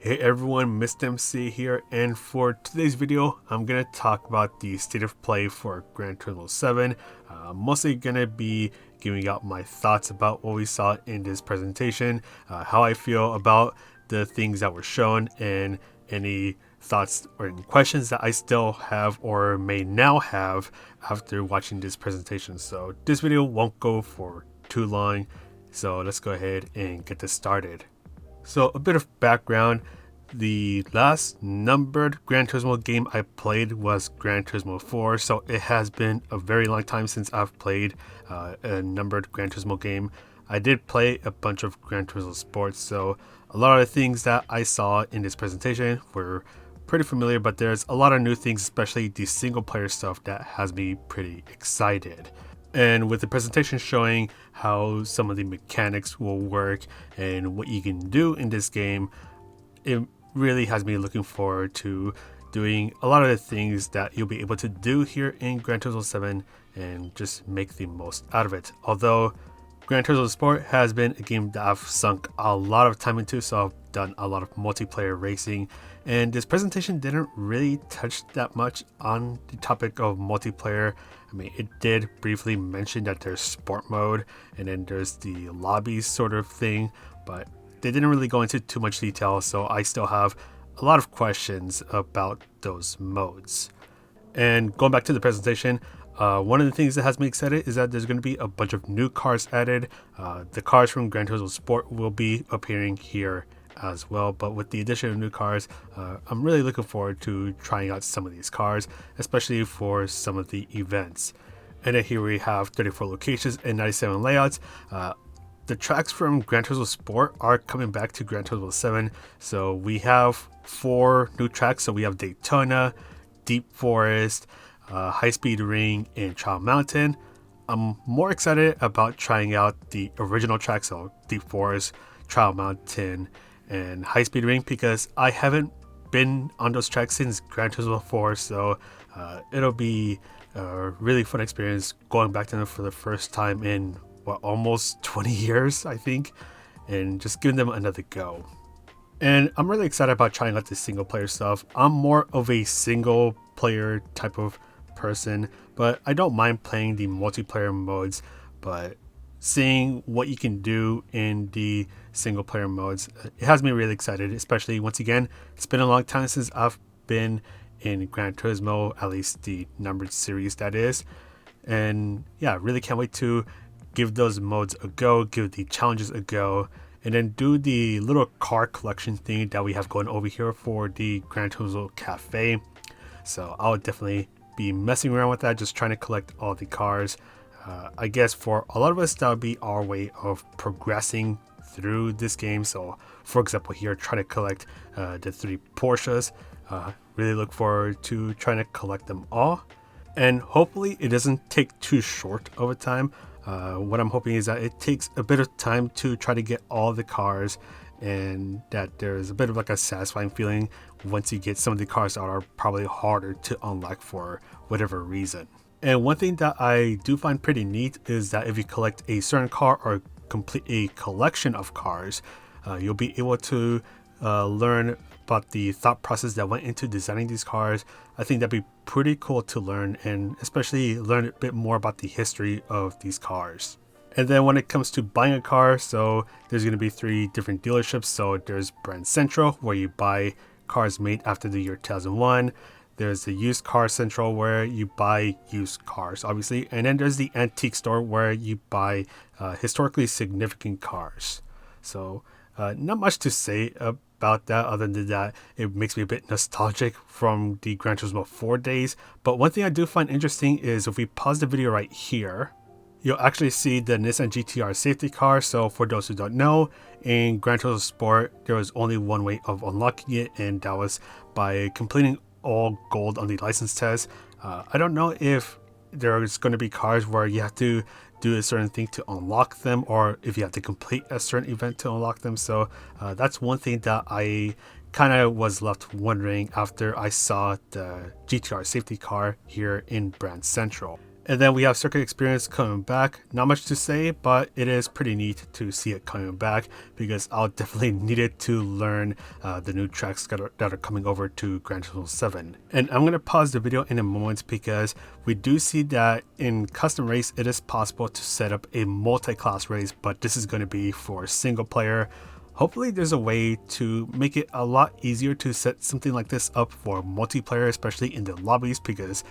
Hey everyone, Mr. MC here, and for today's video, I'm going to talk about the state of play for Gran Turismo 7. Mostly going to be giving out my thoughts about what we saw in this presentation, how I feel about the things that were shown, and any thoughts or questions that I still have or may now have after watching this presentation. So this video won't go for too long, so let's go ahead and get this started. So a bit of background, the last numbered Gran Turismo game I played was Gran Turismo 4, so it has been a very long time since I've played a numbered Gran Turismo game. I did play a bunch of Gran Turismo Sports, so a lot of the things that I saw in this presentation were pretty familiar, but there's a lot of new things, especially the single player stuff that has me pretty excited. And with the presentation showing how some of the mechanics will work and what you can do in this game, it really has me looking forward to doing a lot of the things that you'll be able to do here in Gran Turismo 7 and just make the most out of it. Although Gran Turismo Sport has been a game that I've sunk a lot of time into, so I've done a lot of multiplayer racing, and this presentation didn't really touch that much on the topic of multiplayer. I mean, it did briefly mention that there's sport mode and then there's the lobby sort of thing, but they didn't really go into too much detail, so I still have a lot of questions about those modes. And going back to the presentation, one of the things that has me excited is that there's going to be a bunch of new cars added. The cars from Gran Turismo Sport will be appearing here as well, but with the addition of new cars, I'm really looking forward to trying out some of these cars, especially for some of the events. And then here we have 34 locations and 97 layouts. The tracks from Gran Turismo Sport are coming back to Gran Turismo 7, so we have 4 new tracks. So we have Daytona, Deep Forest, High Speed Ring, and Trial Mountain. I'm more excited about trying out the original tracks, so Deep Forest, Trial Mountain, and High Speed Ring, because I haven't been on those tracks since Gran Turismo 4, so it'll be a really fun experience going back to them for the first time in almost 20 years, I think, and just giving them another go. And I'm really excited about trying out the single player stuff. I'm more of a single player type of person, but I don't mind playing the multiplayer modes, but seeing what you can do in the single player modes, it has me really excited, especially once again, it's been a long time since I've been in Gran Turismo, at least the numbered series that is. And yeah, really can't wait to give those modes a go, give the challenges a go, and then do the little car collection thing that we have going over here for the Gran Turismo Cafe. So I'll definitely be messing around with that, just trying to collect all the cars. I guess for a lot of us, that would be our way of progressing through this game. So for example here, trying to collect the 3 Porsches. Really look forward to trying to collect them all, and hopefully it doesn't take too short of a time. What I'm hoping is that it takes a bit of time to try to get all the cars, and that there's a bit of like a satisfying feeling once you get some of the cars that are probably harder to unlock for whatever reason. And one thing that I do find pretty neat is that if you collect a certain car or complete a collection of cars, you'll be able to learn about the thought process that went into designing these cars. I think that'd be pretty cool to learn, and especially learn a bit more about the history of these cars. And then when it comes to buying a car, so there's going to be 3 different dealerships. So there's Brand Central, where you buy cars made after the year 2001. There's the Used Car Central, where you buy used cars, obviously. And then there's the Antique Store, where you buy historically significant cars. So not much to say about that, other than that it makes me a bit nostalgic from the Gran Turismo 4 days. But one thing I do find interesting is if we pause the video right here, you'll actually see the Nissan GTR safety car. So for those who don't know, in Gran Turismo Sport there was only one way of unlocking it, and that was by completing all gold on the license test. I don't know if there's going to be cars where you have to do a certain thing to unlock them, or if you have to complete a certain event to unlock them. So that's one thing that I kind of was left wondering after I saw the GTR safety car here in Brand Central. And then we have Circuit Experience coming back. Not much to say, but it is pretty neat to see it coming back because I'll definitely need it to learn the new tracks that are coming over to Gran Turismo 7. And I'm going to pause the video in a moment because we do see that in Custom Race it is possible to set up a multi-class race, but this is going to be for single player. Hopefully there's a way to make it a lot easier to set something like this up for multiplayer, especially in the lobbies, because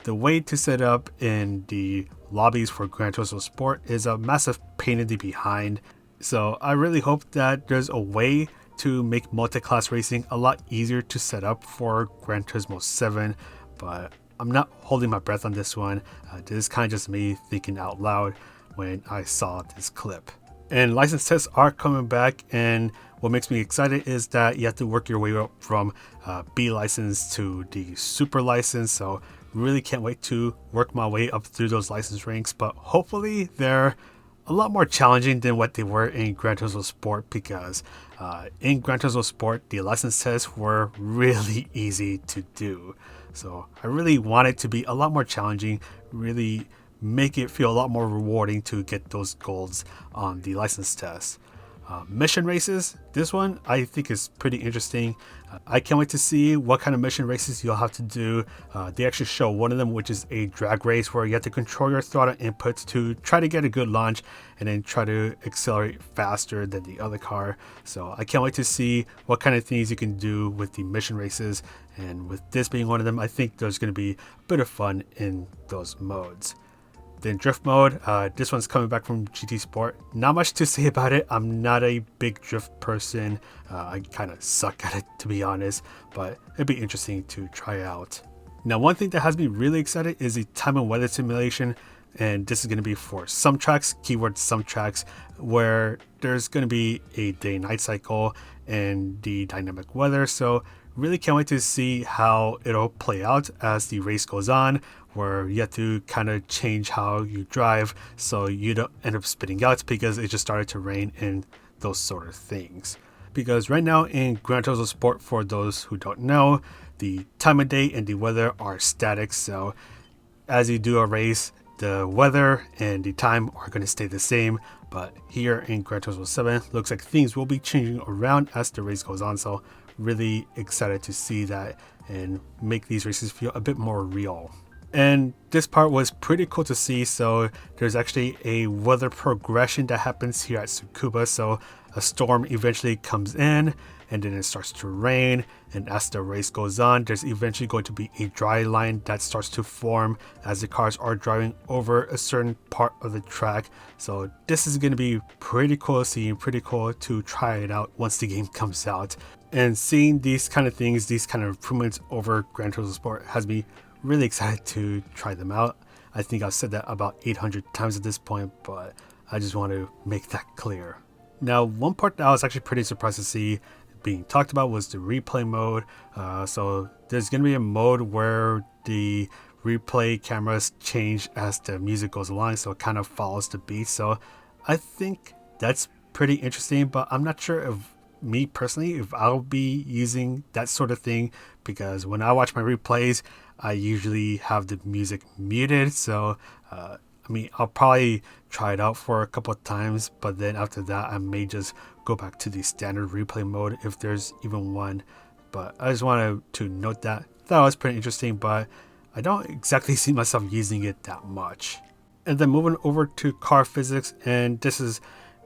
the way to set up in the lobbies for Gran Turismo Sport is a massive pain in the behind. So I really hope that there's a way to make multi-class racing a lot easier to set up for Gran Turismo 7, but I'm not holding my breath on this one. This is kind of just me thinking out loud when I saw this clip. And license tests are coming back, and what makes me excited is that you have to work your way up from B license to the super license. So really can't wait to work my way up through those license ranks, but hopefully they're a lot more challenging than what they were in Gran Turismo Sport, because in Gran Turismo Sport the license tests were really easy to do. So I really want it to be a lot more challenging, really make it feel a lot more rewarding to get those golds on the license test. Mission races, this one I think is pretty interesting. I can't wait to see what kind of mission races you'll have to do. They actually show one of them, which is a drag race where you have to control your throttle inputs to try to get a good launch and then try to accelerate faster than the other car. So I can't wait to see what kind of things you can do with the mission races, and with this being one of them, I think there's going to be a bit of fun in those modes. Then drift mode, this one's coming back from GT Sport. Not much to say about it. I'm not a big drift person. I kind of suck at it, to be honest, but it'd be interesting to try out. Now, one thing that has me really excited is the time and weather simulation, and this is going to be for some tracks, keyword some tracks, where there's going to be a day-night cycle and the dynamic weather. So really can't wait to see how it'll play out as the race goes on, where you have to kind of change how you drive so you don't end up spitting out because it just started to rain and those sort of things. Because right now in Gran Turismo Sport, for those who don't know, the time of day and the weather are static. So as you do a race, the weather and the time are going to stay the same. But here in Gran Turismo 7, looks like things will be changing around as the race goes on. So really excited to see that and make these races feel a bit more real. And this part was pretty cool to see. So there's actually a weather progression that happens here at Tsukuba. So a storm eventually comes in and then it starts to rain, and as the race goes on, there's eventually going to be a dry line that starts to form as the cars are driving over a certain part of the track. So this is going to be pretty cool to see, pretty cool to try it out once the game comes out. And seeing these kind of things, these kind of improvements over Gran Turismo Sport has me really excited to try them out. I think I've said that about 800 times at this point, but I just want to make that clear. Now, one part that I was actually pretty surprised to see being talked about was the replay mode. So there's going to be a mode where the replay cameras change as the music goes along, so it kind of follows the beat. So I think that's pretty interesting, but I'm not sure if me personally, if I'll be using that sort of thing, because when I watch my replays, I usually have the music muted. So I'll probably try it out for a couple of times, but then after that I may just go back to the standard replay mode if there's even one. But I just wanted to note that. That was pretty interesting, but I don't exactly see myself using it that much. And then moving over to car physics, and this is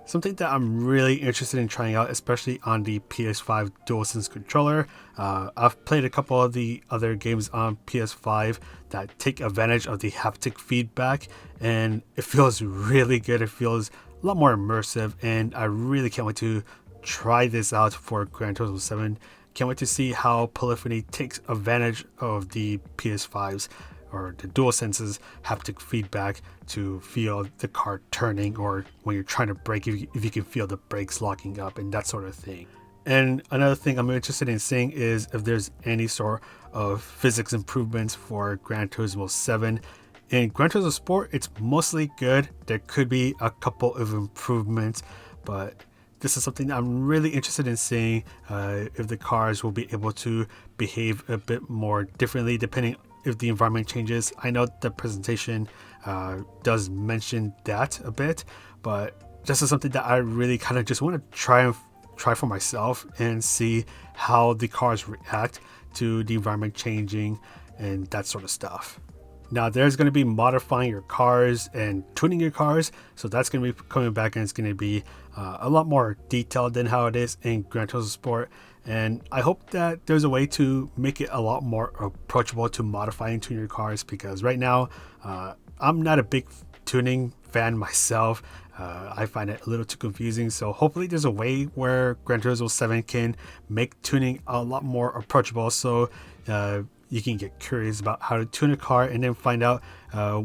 something that I'm really interested in trying out, especially on the PS5 DualSense controller. I've played a couple of the other games on PS5 that take advantage of the haptic feedback, and it feels really good. It feels a lot more immersive, and I really can't wait to try this out for Gran Turismo 7. Can't wait to see how Polyphony takes advantage of the PS5's or the DualSense's haptic feedback to feel the car turning, or when you're trying to brake, if you can feel the brakes locking up and that sort of thing. And another thing I'm interested in seeing is if there's any sort of physics improvements for Gran Turismo 7. In Gran Turismo Sport, it's mostly good. There could be a couple of improvements, but this is something I'm really interested in seeing, if the cars will be able to behave a bit more differently depending if the environment changes. I know the presentation does mention that a bit, but this is something that I really kind of just want to try for myself and see how the cars react to the environment changing and that sort of stuff. Now there's going to be modifying your cars and tuning your cars, so that's going to be coming back, and it's going to be a lot more detailed than how it is in Gran Turismo Sport. And I hope that there's a way to make it a lot more approachable to modify and tune your cars, because right now I'm not a big tuning fan myself. I find it a little too confusing, so hopefully there's a way where Gran Turismo 7 can make tuning a lot more approachable, so you can get curious about how to tune a car and then find out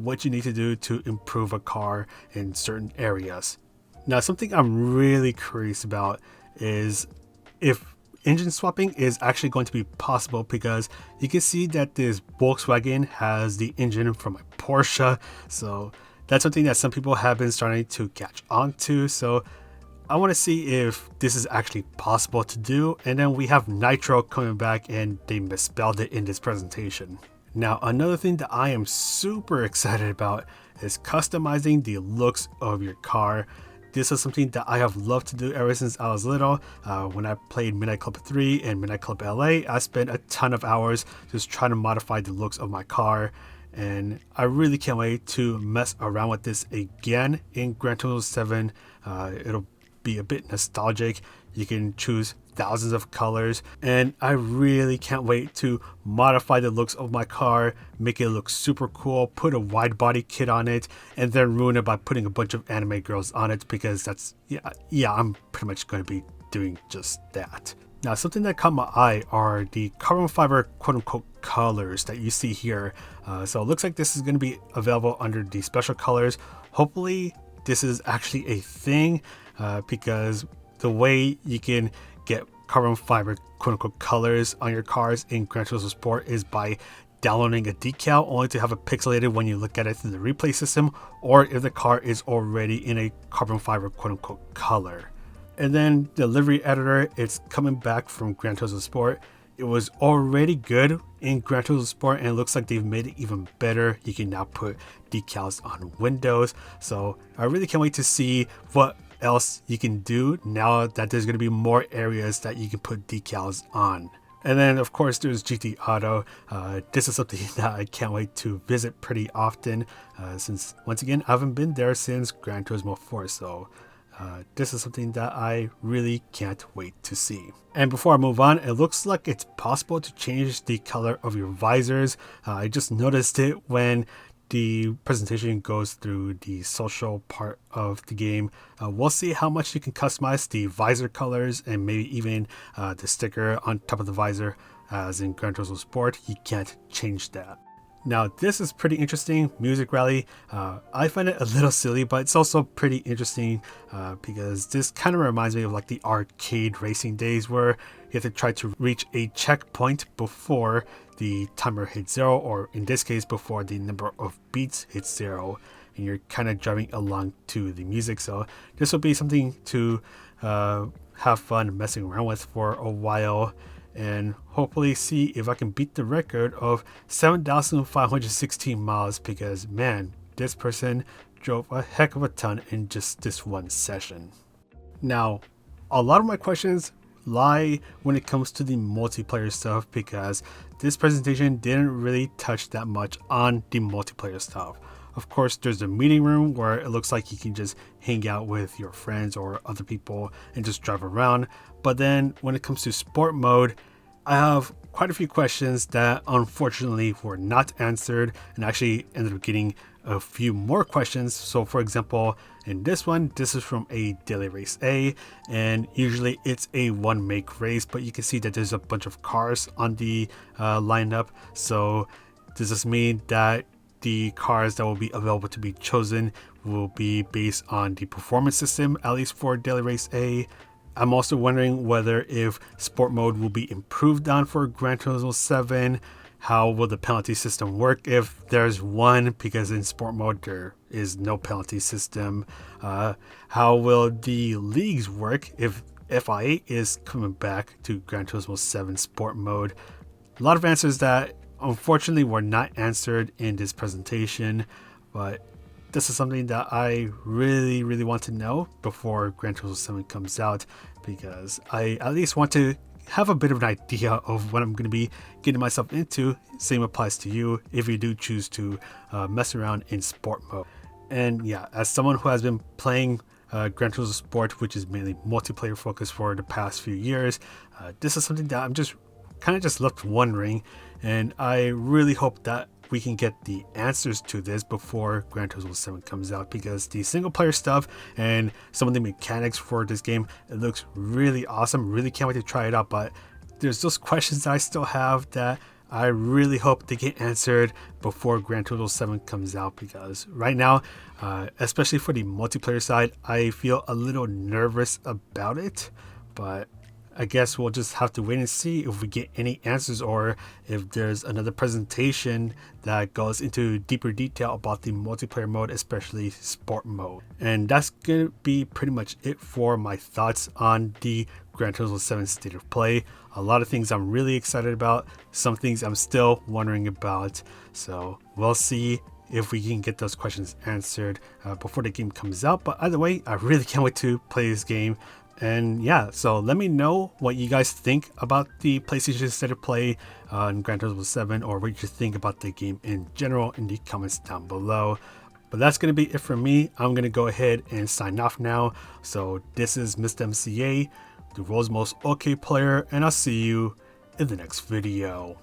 what you need to do to improve a car in certain areas. Now, something I'm really curious about is if engine swapping is actually going to be possible, because you can see that this Volkswagen has the engine from a Porsche, so that's something that some people have been starting to catch on to. So I want to see if this is actually possible to do. And then we have Nitro coming back, and they misspelled it in this presentation. Now, another thing that I am super excited about is customizing the looks of your car. This is something that I have loved to do ever since I was little. When I played Midnight Club 3 and Midnight Club LA, I spent a ton of hours just trying to modify the looks of my car. And I really can't wait to mess around with this again in Gran Turismo 7. It'll be a bit nostalgic. You can choose thousands of colors, and I really can't wait to modify the looks of my car, make it look super cool, put a wide body kit on it, and then ruin it by putting a bunch of anime girls on it, because that's I'm pretty much going to be doing just that. Now, something that caught my eye are the carbon fiber quote-unquote colors that you see here. So it looks like this is going to be available under the special colors. Hopefully this is actually a thing, because the way you can get carbon fiber quote-unquote colors on your cars in Gran Turismo Sport is by downloading a decal, only to have it pixelated when you look at it through the replay system, or if the car is already in a carbon fiber quote-unquote color. And then the livery editor, it's coming back from Gran Turismo Sport. It was already good in Gran Turismo Sport, and it looks like they've made it even better. You can now put decals on windows. So I really can't wait to see what else you can do now that there's going to be more areas that you can put decals on. And then of course there's GT Auto. This is something that I can't wait to visit pretty often, since once again I haven't been there since Gran Turismo 4. So this is something that I really can't wait to see. And before I move on, it looks like it's possible to change the color of your visors. I just noticed it when the presentation goes through the social part of the game. We'll see how much you can customize the visor colors, and maybe even the sticker on top of the visor. As in Gran Turismo Sport, you can't change that. Now, this is pretty interesting. Music Rally. I find it a little silly, but it's also pretty interesting because this kind of reminds me of like the arcade racing days, where you have to try to reach a checkpoint before the timer hits 0, or in this case, before the number of beats hits 0, and you're kind of driving along to the music. So this will be something to have fun messing around with for a while, and hopefully see if I can beat the record of 7,516 miles, because man, this person drove a heck of a ton in just this one session. Now, a lot of my questions lie when it comes to the multiplayer stuff, because this presentation didn't really touch that much on the multiplayer stuff. Of course, there's the meeting room where it looks like you can just hang out with your friends or other people and just drive around. But then when it comes to sport mode, I have quite a few questions that unfortunately were not answered, and actually ended up getting a few more questions. So for example, in this one, this is from a daily race A, and usually it's a one make race, but you can see that there's a bunch of cars on the lineup. So does this mean that the cars that will be available to be chosen will be based on the performance system, at least for daily race A? I'm also wondering whether if sport mode will be improved on for Gran Turismo 7. How will the penalty system work if there's one, because in sport mode there is no penalty system? How will the leagues work if FI8 is coming back to Gran Turismo 7 sport mode? A lot of answers that unfortunately were not answered in this presentation, but this is something that I really want to know before Gran Turismo 7 comes out, because I at least want to have a bit of an idea of what I'm going to be getting myself into. Same applies to you if you do choose to mess around in sport mode. And yeah, as someone who has been playing Gran Turismo Sport, which is mainly multiplayer focused for the past few years, this is something that I'm just kind of just left wondering, and I really hope that we can get the answers to this before Gran Turismo 7 comes out, because the single player stuff and some of the mechanics for this game, it looks really awesome. Really can't wait to try it out, but there's those questions that I still have that I really hope they get answered before Gran Turismo 7 comes out, because right now, especially for the multiplayer side, I feel a little nervous about it, but I guess we'll just have to wait and see if we get any answers, or if there's another presentation that goes into deeper detail about the multiplayer mode, especially sport mode. And that's gonna be pretty much it for my thoughts on the Gran Turismo 7 State of Play. A lot of things I'm really excited about, some things I'm still wondering about. So we'll see if we can get those questions answered before the game comes out. But either way, I really can't wait to play this game. And yeah, so let me know what you guys think about the PlayStation State of Play in Gran Turismo 7, or what you think about the game in general in the comments down below. But that's going to be it for me. I'm going to go ahead and sign off now. So this is Mr. MCA, the world's most okay player, and I'll see you in the next video.